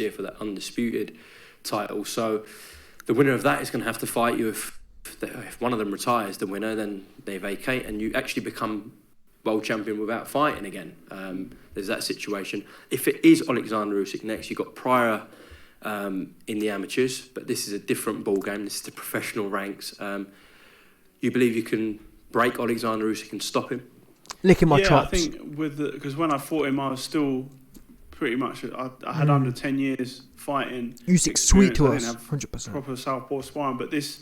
year for that undisputed title. So the winner of that is going to have to fight you. If one of them retires, the winner, then they vacate and you actually become world champion without fighting again. There's that situation. If it is Alexander Usyk next, you've got Pryor in the amateurs, but this is a different ball game. This is the professional ranks. You believe you can break Alexander Usyk and stop him? Licking my chops. I think because when I fought him, I was still pretty much. I had under 10 years fighting. Usyk's sweet to I us, didn't have 100%. Proper southpaw sparring, but this.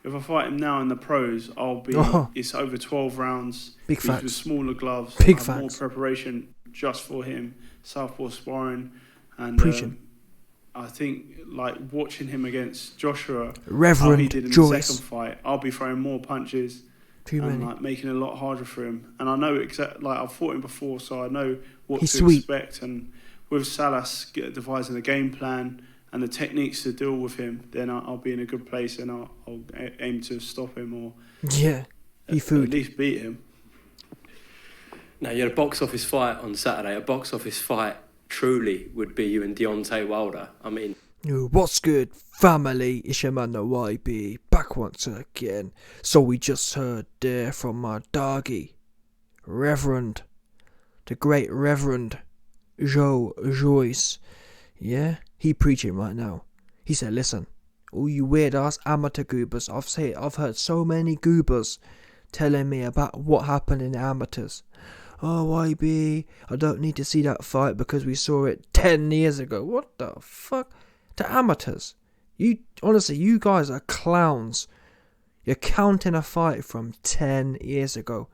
If I fight him now in the pros, I'll be. It's over 12 rounds. Big facts. With smaller gloves. Big I have facts. More preparation just for him. Southpaw sparring, and I think like watching him against Joshua, Reverend how he did in Joyce. the second fight, I'll be throwing more punches and like making it a lot harder for him. And I know like I've fought him before, so I know what to expect. And with Salas devising a game plan and the techniques to deal with him, then I'll be in a good place and I'll aim to stop him or at least beat him. Now, you had a box office fight on Saturday. A box office fight truly would be you and Deontay Wilder. I mean... What's good, family? It's your man, the YB, back once again. So we just heard there from my doggy, Reverend, the great Reverend Joyce. Yeah, he preaching right now. He said, listen, all you weird-ass amateur goobers, I've heard so many goobers telling me about what happened in the amateurs. Oh, YB, I don't need to see that fight because we saw it 10 years ago. What the fuck? To amateurs. Honestly, you guys are clowns. You're counting a fight from 10 years ago.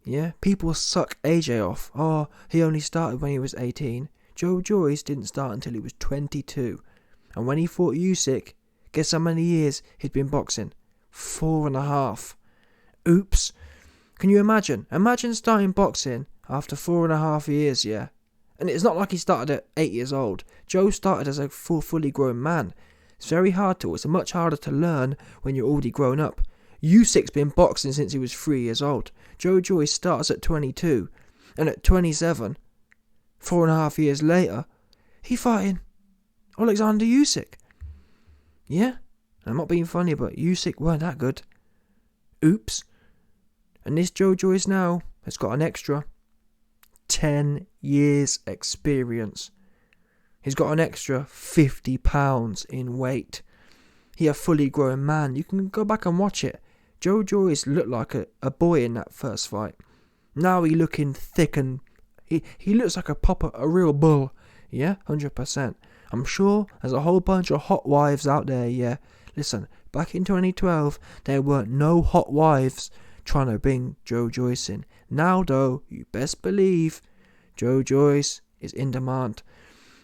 Yeah? People suck AJ off. Oh, he only started when he was 18. Joyce didn't start until he was 22. And when he fought Usyk, guess how many years he'd been boxing? 4.5. Oops. Can you imagine? Imagine starting boxing after 4.5 years, yeah? And it's not like he started at 8 years old. Joe started as a fully grown man. It's very hard to. It's much harder to learn when you're already grown up. Usyk's been boxing since he was 3 years old. Joyce starts at 22. And at 27, 4.5 years later, he's fighting Alexander Usyk. Yeah? I'm not being funny, but Usyk weren't that good. Oops. And this Joyce now has got an extra 10 years experience. He's got an extra 50 pounds in weight. He a fully grown man. You can go back and watch it. Joyce looked like a boy in that first fight. Now he looking thick and he looks like a real bull. Yeah, 100%. I'm sure there's a whole bunch of hot wives out there, yeah. Listen, back in 2012, there weren't no hot wives trying to bring Joyce in. Now though, you best believe Joyce is in demand.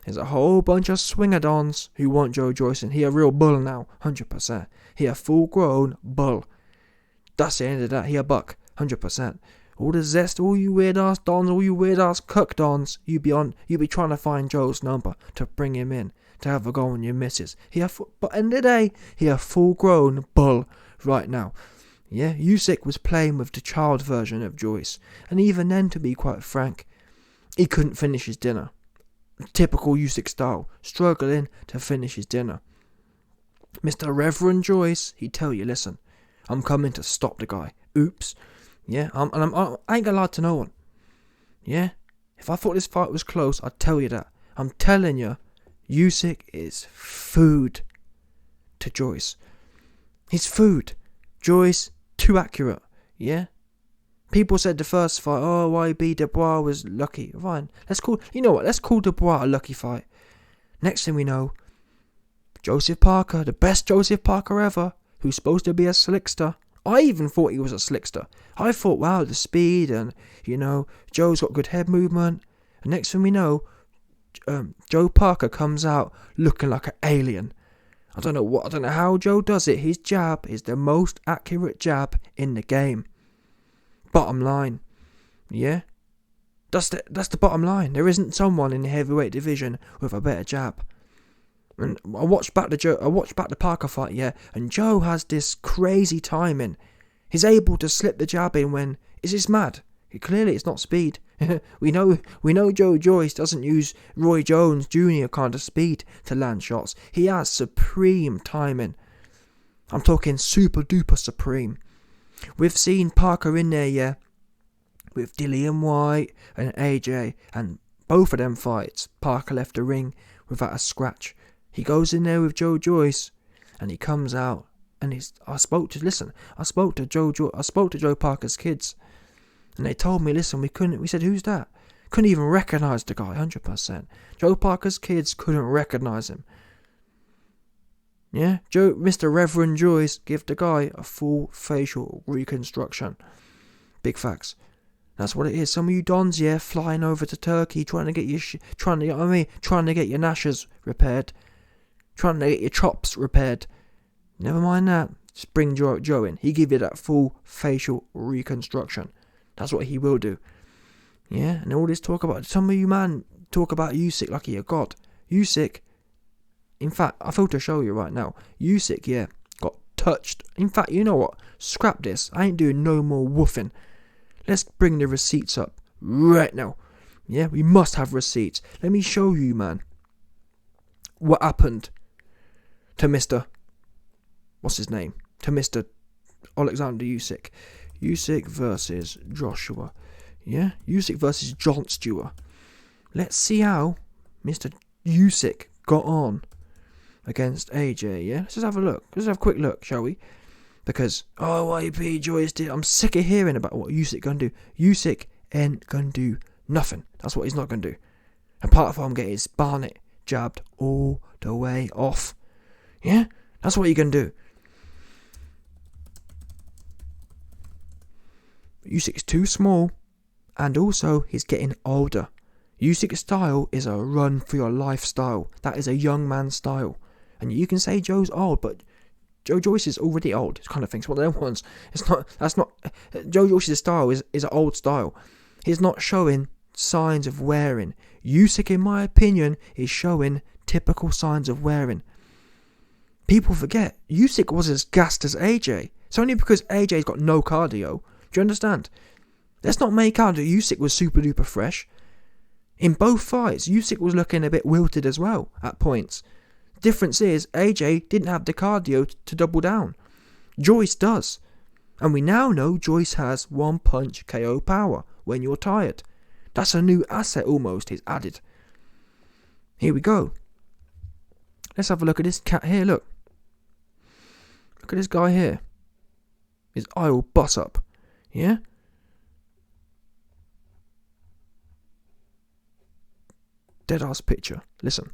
There's a whole bunch of swinger dons who want Joyce in. He a real bull now, 100%. He a full grown bull. That's the end of that. He a buck, 100%. All the zest, all you weird ass dons, all you weird ass cuck dons, you be trying to find Joe's number to bring him in to have a go on your missus. But end of the day, he a full grown bull right now. Yeah, Usyk was playing with the child version of Joyce, and even then, to be quite frank, he couldn't finish his dinner. Typical Usyk style, struggling to finish his dinner. Mr. Reverend Joyce, he'd tell you, listen, I'm coming to stop the guy. Oops. Yeah, I ain't gonna lie to no one. Yeah, if I thought this fight was close, I'd tell you that. I'm telling you, Usyk is food to Joyce. He's food. Joyce, too accurate. Yeah? People said the first fight, oh, YB Dubois was lucky. Fine. Let's call Dubois a lucky fight. Next thing we know, Joseph Parker, the best Joseph Parker ever, who's supposed to be a slickster. I even thought he was a slickster. I thought, wow, the speed and, Joe's got good head movement. And next thing we know, Joe Parker comes out looking like an alien. I don't know how Joe does it. His jab is the most accurate jab in the game. Bottom line. Yeah? That's the bottom line. There isn't someone in the heavyweight division with a better jab. And I watched back the Parker fight, yeah, and Joe has this crazy timing. He's able to slip the jab in when... Is this mad? Clearly it's not speed. we know Joe Joyce doesn't use Roy Jones Jr. kind of speed to land shots. He has supreme timing. I'm talking super duper supreme. We've seen Parker in there, yeah, with Dillian White and AJ, and both of them fights, Parker left the ring without a scratch. He goes in there with Joe Joyce, and he comes out, and I spoke to Joe Parker's kids, and they told me, listen, we said, who's that? Couldn't even recognise the guy, 100%. Joe Parker's kids couldn't recognise him. Yeah, Mr. Reverend Joyce give the guy a full facial reconstruction. Big facts. That's what it is. Some of you dons, yeah, flying over to Turkey, trying to get your nashers repaired, trying to get your chops repaired. Never mind that. Just bring Joe in. He give you that full facial reconstruction. That's what he will do. Yeah, and all this talk about, some of you man talk about Usyk like he a god. Usyk, in fact, I feel to show you right now. Usyk, yeah, got touched. In fact, you know what? Scrap this. I ain't doing no more woofing. Let's bring the receipts up right now. Yeah, we must have receipts. Let me show you, man, what happened to Mr. What's his name? To Mr. Alexander Usyk. Usyk versus Joshua. Yeah, Usyk versus Jon Stewart. Let's see how Mr. Usyk got on against AJ, yeah? Let's just have a look. Let's have a quick look, shall we? Because, YP Joyce did. I'm sick of hearing about what Usyk gonna do. Usyk ain't gonna do nothing. That's what he's not gonna do. Apart from get his Barnett jabbed all the way off. Yeah? That's what you're gonna do. Usyk's too small, and also he's getting older. Usyk's style is a run for your life style. That is a young man style. And you can say Joe's old, but Joe Joyce is already old. It's kind of things. One of them ones. Joe Joyce's style is an old style. He's not showing signs of wearing. Usyk, in my opinion, is showing typical signs of wearing. People forget Usyk was as gassed as AJ. It's only because AJ's got no cardio. Do you understand? Let's not make out that Usyk was super duper fresh. In both fights, Usyk was looking a bit wilted as well at points. Difference is AJ didn't have the cardio to double down. Joyce does. And we now know Joyce has one punch KO power when you're tired. That's a new asset almost he's added. Here we go. Let's have a look at this cat here, look. Look at this guy here. His eye will bust up. Yeah? Dead ass picture. Listen.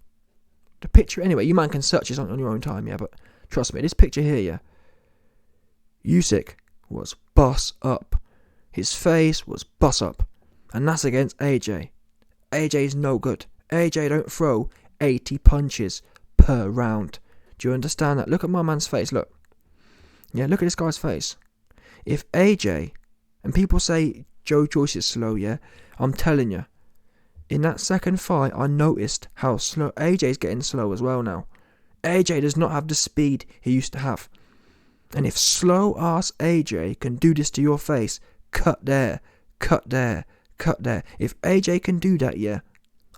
The picture, anyway, you man can search this on your own time, yeah, but trust me, this picture here, yeah. Usyk was bust up. His face was bust up. And that's against AJ. AJ's no good. AJ don't throw 80 punches per round. Do you understand that? Look at my man's face, look. Yeah, look at this guy's face. If AJ, and people say Joe Joyce is slow, yeah, I'm telling you, in that second fight, I noticed how slow AJ's getting slow as well now. AJ does not have the speed he used to have. And if slow ass AJ can do this to your face, cut there, cut there, cut there. If AJ can do that, yeah,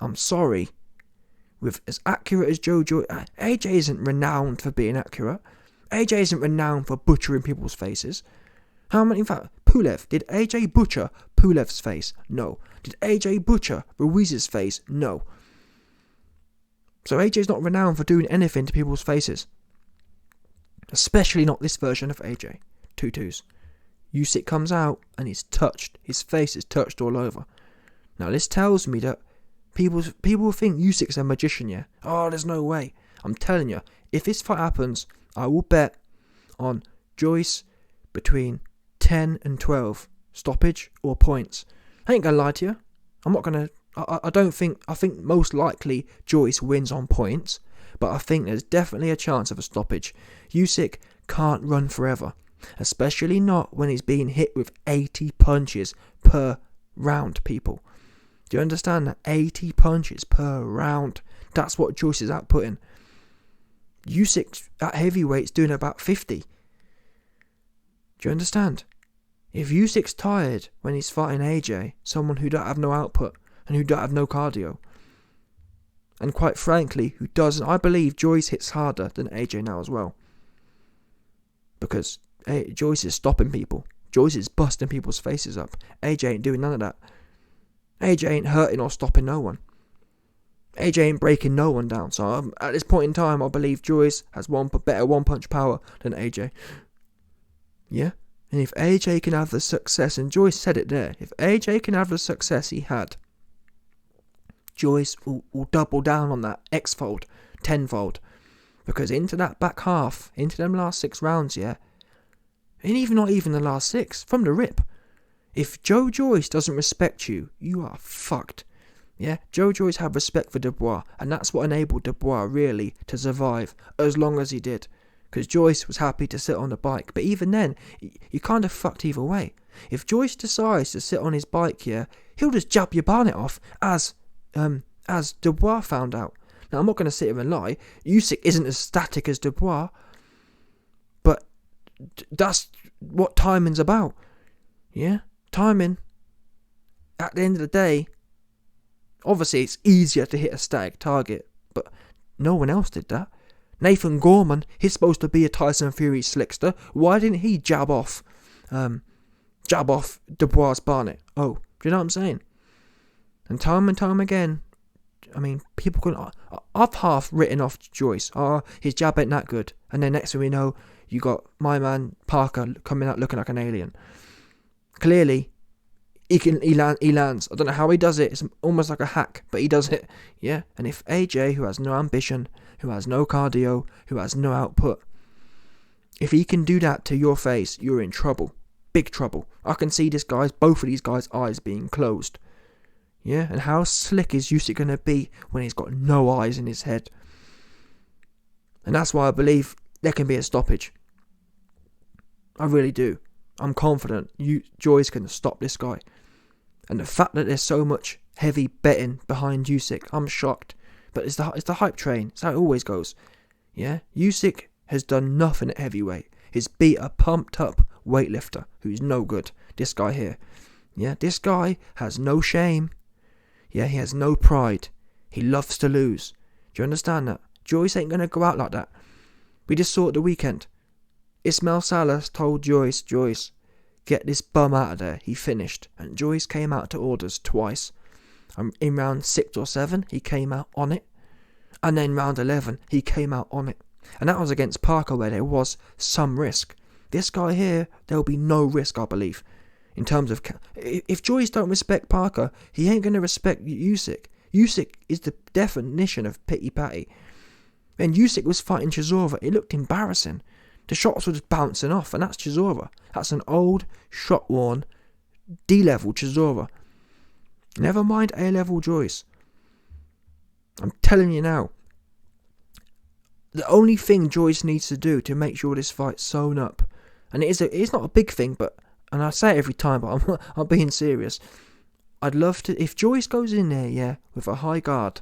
I'm sorry. With as accurate as Joe Joyce, AJ isn't renowned for being accurate. AJ isn't renowned for butchering people's faces. How many, in fact, Pulev, did AJ butcher Pulev's face? No. Did AJ butcher Ruiz's face? No. So AJ's not renowned for doing anything to people's faces. Especially not this version of AJ. 2-2s. Usyk comes out and he's touched. His face is touched all over. Now this tells me that people think Usyk's a magician, yeah? Oh, there's no way. I'm telling you, if this fight happens, I will bet on Joyce between 10 and 12 stoppage or points. I ain't gonna lie to you. I'm not gonna. I think most likely Joyce wins on points, but I think there's definitely a chance of a stoppage. Usyk can't run forever, especially not when he's being hit with 80 punches per round, people. Do you understand that? 80 punches per round. That's what Joyce is outputting. Usyk at heavyweight's doing about 50. Do you understand? If Usyk's tired when he's fighting AJ, someone who don't have no output and who don't have no cardio, and quite frankly, who doesn't, I believe Joyce hits harder than AJ now as well. Because Joyce is stopping people. Joyce is busting people's faces up. AJ ain't doing none of that. AJ ain't hurting or stopping no one. AJ ain't breaking no one down. So at this point in time, I believe Joyce has better one-punch power than AJ. Yeah? And if AJ can have the success, and Joyce said it there, if AJ can have the success he had, Joyce will double down on that X-fold, tenfold. Because into that back half, into them last 6 rounds, yeah, and even not even the last 6, from the rip, if Joe Joyce doesn't respect you, you are fucked. Yeah, Joe Joyce had respect for Dubois, and that's what enabled Dubois really to survive as long as he did. Because Joyce was happy to sit on the bike, but even then, you kind of fucked either way. If Joyce decides to sit on his bike, yeah, he'll just jab your Barnett off, as Dubois found out. Now, I'm not going to sit here and lie. Usyk isn't as static as Dubois, but that's what timing's about. Yeah, timing. At the end of the day, obviously it's easier to hit a static target, but no one else did that. Nathan Gorman, he's supposed to be a Tyson Fury slickster. Why didn't he jab off Dubois' Barnett? Oh, do you know what I'm saying? And time again, I mean, people can. I've half written off Joyce. His jab ain't that good. And then next thing we know, you got my man Parker coming out looking like an alien. Clearly, he lands. I don't know how he does it. It's almost like a hack, but he does it. Yeah. And if AJ, who has no ambition, who has no cardio, who has no output, if he can do that to your face, you're in trouble. Big trouble. I can see both of these guys' eyes being closed. Yeah, and how slick is Usyk going to be when he's got no eyes in his head? And that's why I believe there can be a stoppage. I really do. I'm confident Joyce can stop this guy. And the fact that there's so much heavy betting behind Usyk, I'm shocked. But it's the hype train. It's how it always goes. Yeah, Usyk has done nothing at heavyweight. He's beat a pumped up weightlifter who's no good. This guy here. Yeah, this guy has no shame. Yeah, he has no pride. He loves to lose. Do you understand that? Joyce ain't going to go out like that. We just saw it the weekend. Ismail Salas told Joyce, get this bum out of there. He finished. And Joyce came out to orders twice. In round 6 or 7, he came out on it. And then round 11, he came out on it. And that was against Parker, where there was some risk. This guy here, there will be no risk, I believe. In terms of, if Joyce don't respect Parker, he ain't going to respect Usyk. Usyk is the definition of pity patty. When Usyk was fighting Chisora, it looked embarrassing. The shots were just bouncing off, and that's Chisora. That's an old, shot-worn, D-level Chisora. Never mind A-level Joyce. I'm telling you now. The only thing Joyce needs to do to make sure this fight's sewn up, and it's not a big thing, but, and I say it every time, but I'm being serious. I'd love to, if Joyce goes in there, yeah, with a high guard,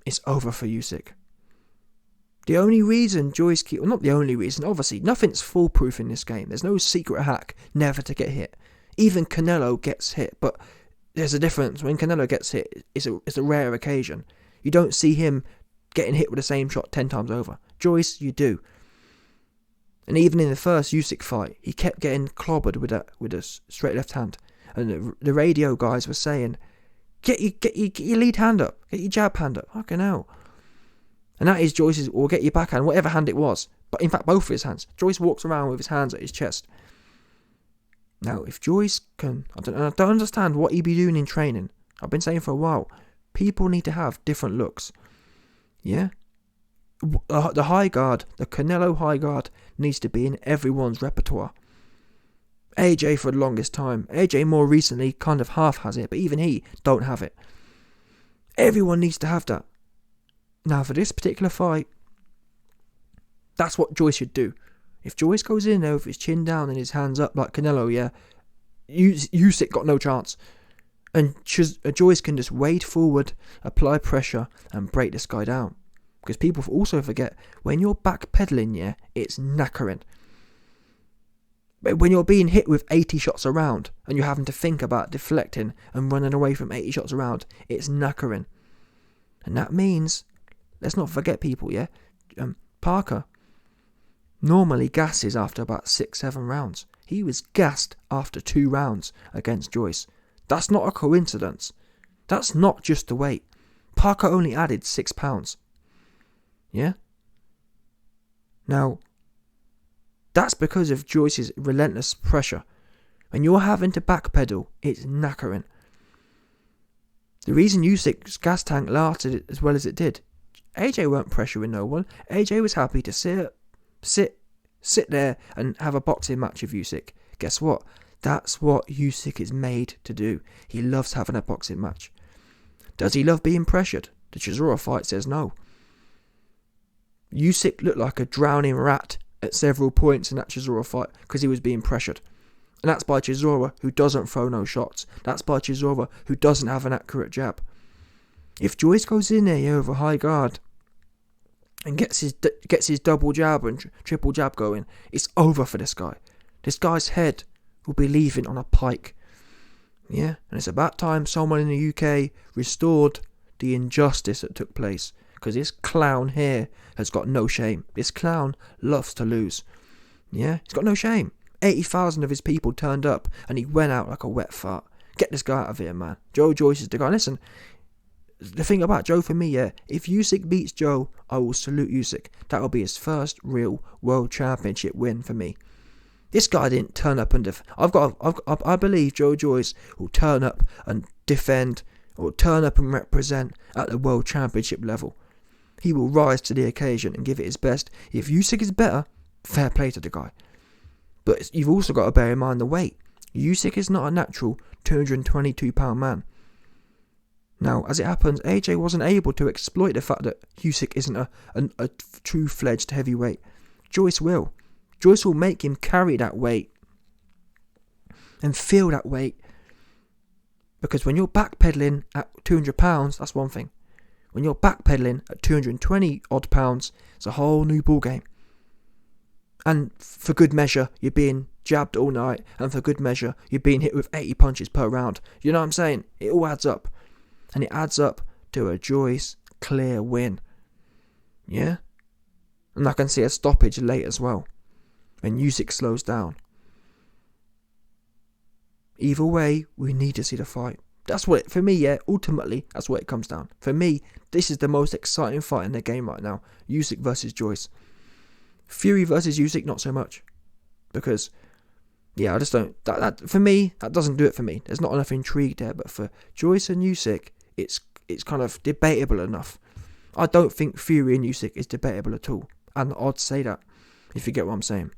it's over for Usyk. The only reason Joyce well, not the only reason, obviously, nothing's foolproof in this game. There's no secret hack never to get hit. Even Canelo gets hit, but there's a difference. When Canelo gets hit, it's a rare occasion. You don't see him getting hit with the same shot 10 times over. Joyce, you do. And even in the first Usyk fight, he kept getting clobbered with a straight left hand. And the radio guys were saying, get your lead hand up, get your jab hand up. Fucking hell. And that is Joyce's, or get your backhand, whatever hand it was. But in fact, both of his hands. Joyce walks around with his hands at his chest. Now, if Joyce can, I don't understand what he'd be doing in training. I've been saying for a while, people need to have different looks. Yeah? The high guard, the Canelo high guard, needs to be in everyone's repertoire. AJ for the longest time. AJ more recently kind of half has it, but even he don't have it. Everyone needs to have that. Now, for this particular fight, that's what Joyce should do. If Joyce goes in there with his chin down and his hands up like Canelo, yeah, Usyk got no chance. And Joyce can just wade forward, apply pressure, and break this guy down. Because people also forget, when you're backpedaling, yeah, it's knackering. But when you're being hit with 80 shots around and you're having to think about deflecting and running away from 80 shots around, it's knackering. And that means, let's not forget people, yeah? Parker normally gasses after about 6-7 rounds. He was gassed after 2 rounds against Joyce. That's not a coincidence. That's not just the weight. Parker only added 6 pounds. Yeah? Now, that's because of Joyce's relentless pressure. When you're having to backpedal, it's knackering. The reason Usyk's gas tank lasted as well as it did, AJ weren't pressuring no one. AJ was happy to sit there and have a boxing match with Usyk. Guess what? That's what Usyk is made to do. He loves having a boxing match. Does he love being pressured? The Chisora fight says no. Usyk looked like a drowning rat at several points in that Chisora fight because he was being pressured. And that's by Chisora, who doesn't throw no shots. That's by Chisora, who doesn't have an accurate jab. If Joyce goes in there with a high guard and gets his double jab and triple jab going, it's over for this guy. This guy's head will be leaving on a pike. Yeah, and it's about time someone in the UK restored the injustice that took place, because this clown here has got no shame. This clown loves to lose. Yeah, he's got no shame. 80,000 of his people turned up and he went out like a wet fart. Get this guy out of here, man. Joe Joyce is the guy. Listen, the thing about Joe for me, yeah, if Usyk beats Joe, I will salute Usyk. That will be his first real world championship win for me. This guy didn't turn up and I believe Joe Joyce will turn up and defend, or turn up and represent at the world championship level. He will rise to the occasion and give it his best. If Usyk is better, fair play to the guy. But you've also got to bear in mind the weight. Usyk is not a natural 222-pound man. Now, as it happens, AJ wasn't able to exploit the fact that Usyk isn't a true-fledged heavyweight. Joyce will. Joyce will make him carry that weight and feel that weight. Because when you're backpedaling at 200 pounds, that's one thing. When you're backpedaling at 220 odd pounds, it's a whole new ball game. And for good measure, you're being jabbed all night, and for good measure, you're being hit with 80 punches per round. You know what I'm saying? It all adds up. And it adds up to a Joyce clear win. Yeah? And I can see a stoppage late as well, when Usyk slows down. Either way, we need to see the fight. That's what, for me, yeah, ultimately, that's what it comes down. For me, this is the most exciting fight in the game right now. Usyk versus Joyce. Fury versus Usyk, not so much. Because, yeah, I just don't, that for me, that doesn't do it for me. There's not enough intrigue there. But for Joyce and Usyk, it's kind of debatable enough. I don't think Fury and Usyk is debatable at all. And the odds say that, if you get what I'm saying.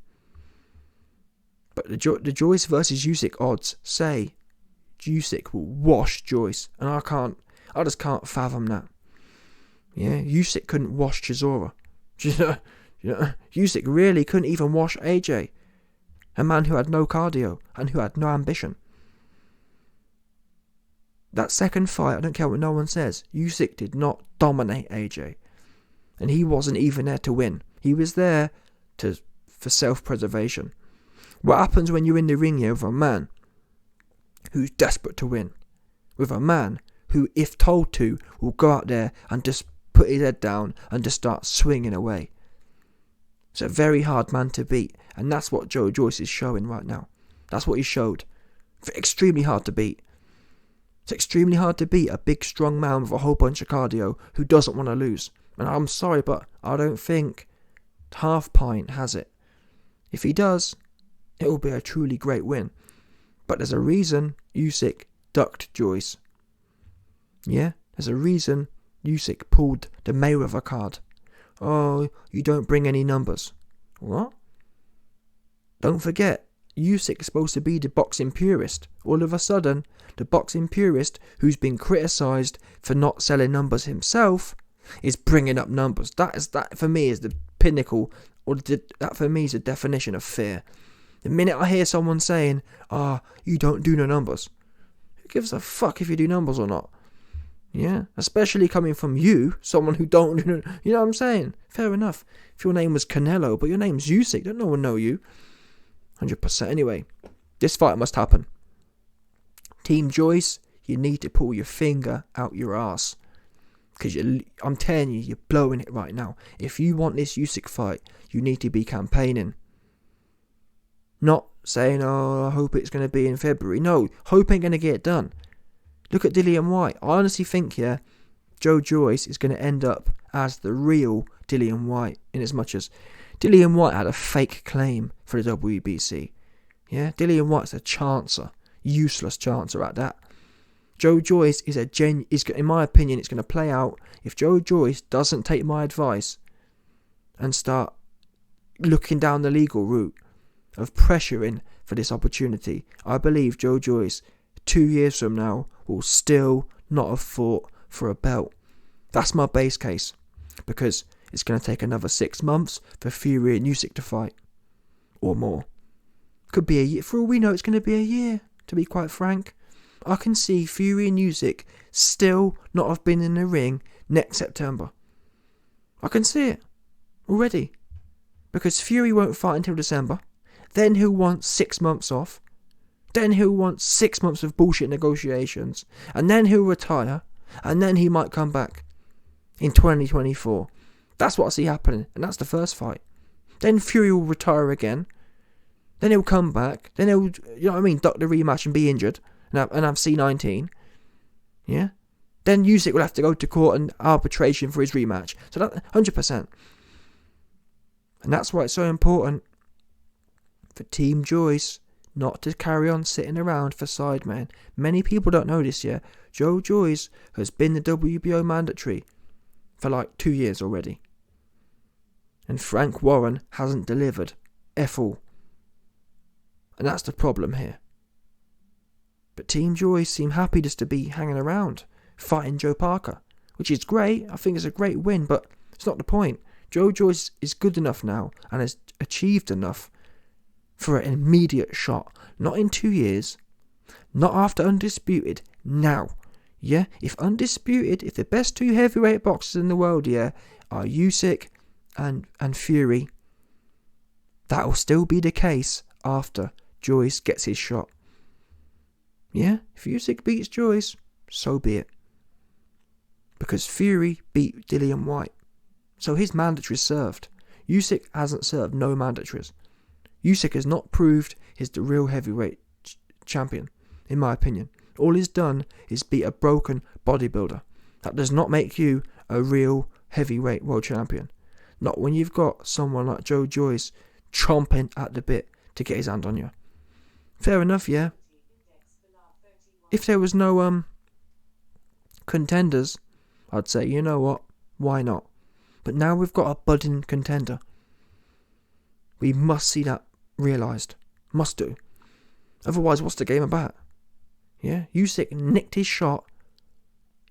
But the Joyce versus Usyk odds say Usyk will wash Joyce, and I just can't fathom that. Yeah, Usyk couldn't wash Chisora. Usyk really couldn't even wash AJ, a man who had no cardio and who had no ambition. That second fight, I don't care what no one says, Usyk did not dominate AJ, and he wasn't even there to win. He was there for self-preservation. What happens when you're in the ring here with a man who's desperate to win? With a man who, if told to, will go out there and just put his head down and just start swinging away. It's a very hard man to beat, and that's what Joe Joyce is showing right now. That's what he showed. Extremely hard to beat. It's extremely hard to beat a big, strong man with a whole bunch of cardio who doesn't want to lose. And I'm sorry, but I don't think Half Pint has it. If he does, it will be a truly great win. But there's a reason Usyk ducked Joyce. Yeah, there's a reason Usyk pulled the Mayweather card. Oh, you don't bring any numbers. What? Don't forget, Usyk is supposed to be the boxing purist. All of a sudden, the boxing purist who's been criticised for not selling numbers himself is bringing up numbers. That for me is the pinnacle, or that for me is the definition of fear. The minute I hear someone saying, you don't do no numbers, who gives a fuck if you do numbers or not? Yeah, especially coming from you, someone who don't do, you know what I'm saying? Fair enough. If your name was Canelo, but your name's Usyk, don't no one know you. 100%. Anyway, this fight must happen. Team Joyce, you need to pull your finger out your ass. Because I'm telling you, you're blowing it right now. If you want this Usyk fight, you need to be campaigning. Not saying, I hope it's going to be in February. No, hope ain't going to get it done. Look at Dillian Whyte. I honestly think, Joe Joyce is going to end up as the real Dillian Whyte, in as much as Dillian Whyte had a fake claim for the WBC. Yeah, Dillian Whyte's a chancer, useless chancer at that. Joe Joyce is in my opinion, it's going to play out if Joe Joyce doesn't take my advice and start looking down the legal route of pressuring for this opportunity. I believe Joe Joyce 2 years from now will still not have fought for a belt. That's my base case, because it's going to take another 6 months for Fury and Usyk to fight, or more. Could be a year. For all we know, it's going to be a year, to be quite frank. I can see Fury and Usyk still not have been in the ring next September. I can see it already. Because Fury won't fight until December. Then he'll want 6 months off. Then he'll want 6 months of bullshit negotiations. And then he'll retire. And then he might come back in 2024. That's what I see happening. And that's the first fight. Then Fury will retire again. Then he'll come back. Then he'll, duck the rematch and be injured. And have C19, yeah. Then Usyk will have to go to court and arbitration for his rematch. So that 100%, and that's why it's so important for Team Joyce not to carry on sitting around for sidemen. Many people don't know this yet. Joe Joyce has been the WBO mandatory for like 2 years already, and Frank Warren hasn't delivered all, and that's the problem here. But Team Joyce seem happy just to be hanging around, fighting Joe Parker, which is great. I think it's a great win, but it's not the point. Joe Joyce is good enough now and has achieved enough for an immediate shot. Not in 2 years, not after Undisputed, now. Yeah, if Undisputed, if the best 2 heavyweight boxers in the world, are Usyk and Fury, that will still be the case after Joyce gets his shot. Yeah, if Usyk beats Joyce, so be it. Because Fury beat Dillian Whyte. So his mandatory's served. Usyk hasn't served no mandatories. Usyk has not proved he's the real heavyweight champion, in my opinion. All he's done is beat a broken bodybuilder. That does not make you a real heavyweight world champion. Not when you've got someone like Joe Joyce chomping at the bit to get his hand on you. Fair enough, yeah. If there was no contenders, I'd say, you know what, why not? But now we've got a budding contender. We must see that realised. Must do. Otherwise, what's the game about? Yeah, Usyk nicked his shot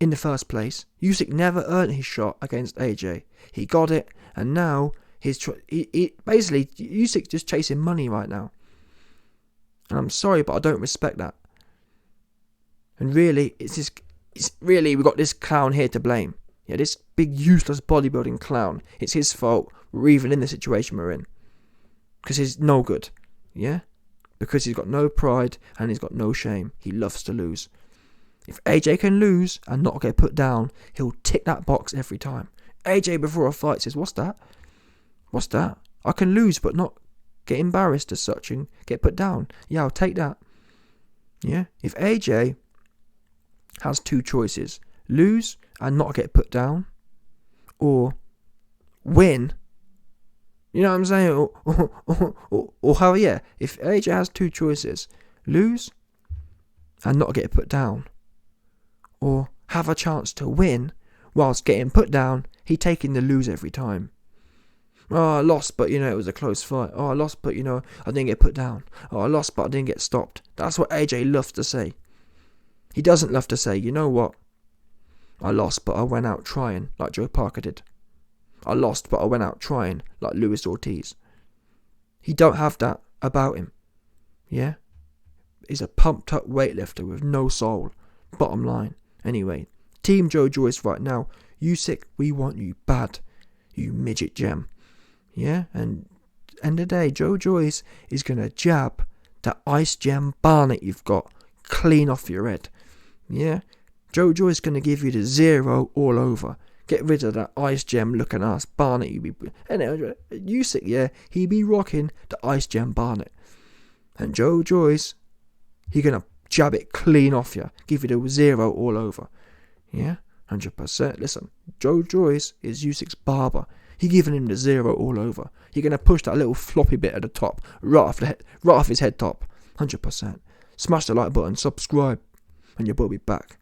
in the first place. Usyk never earned his shot against AJ. He got it, and now basically Usyk's just chasing money right now. And I'm sorry, but I don't respect that. And really, we've got this clown here to blame. Yeah, this big useless bodybuilding clown. It's his fault we're even in the situation we're in. Because he's no good. Yeah? Because he's got no pride and he's got no shame. He loves to lose. If AJ can lose and not get put down, he'll tick that box every time. AJ before a fight says, what's that? What's that? I can lose but not get embarrassed as such and get put down. Yeah, I'll take that. Yeah? If AJ has 2 choices, lose and not get put down, or win, you know what I'm saying, or how, yeah, if AJ has 2 choices, lose and not get put down, or have a chance to win whilst getting put down, he taking the lose every time. Oh, I lost, but it was a close fight. Oh, I lost, but I didn't get put down. Oh, I lost, but I didn't get stopped. That's what AJ loves to say. He doesn't love to say, you know what? I lost, but I went out trying, like Joe Parker did. I lost, but I went out trying, like Luis Ortiz. He don't have that about him. Yeah? He's a pumped up weightlifter with no soul. Bottom line. Anyway, Team Joe Joyce right now. Usyk, we want you bad. You midget gem. Yeah? And end of the day, Joe Joyce is going to jab that Ice Gem Barnett you've got clean off your head. Yeah? Joe Joyce is going to give you the 0 all over. Get rid of that Ice Gem looking ass Barnett. Usyk, yeah, he be rocking the Ice Gem Barnett. And Joe Joyce, he going to jab it clean off you. Give you the 0 all over. Yeah? 100%. Listen, Joe Joyce is Usyk's barber. He giving him the 0 all over. You're going to push that little floppy bit at the top, right off his head top. 100%. Smash the like button, subscribe, and your boy will be back.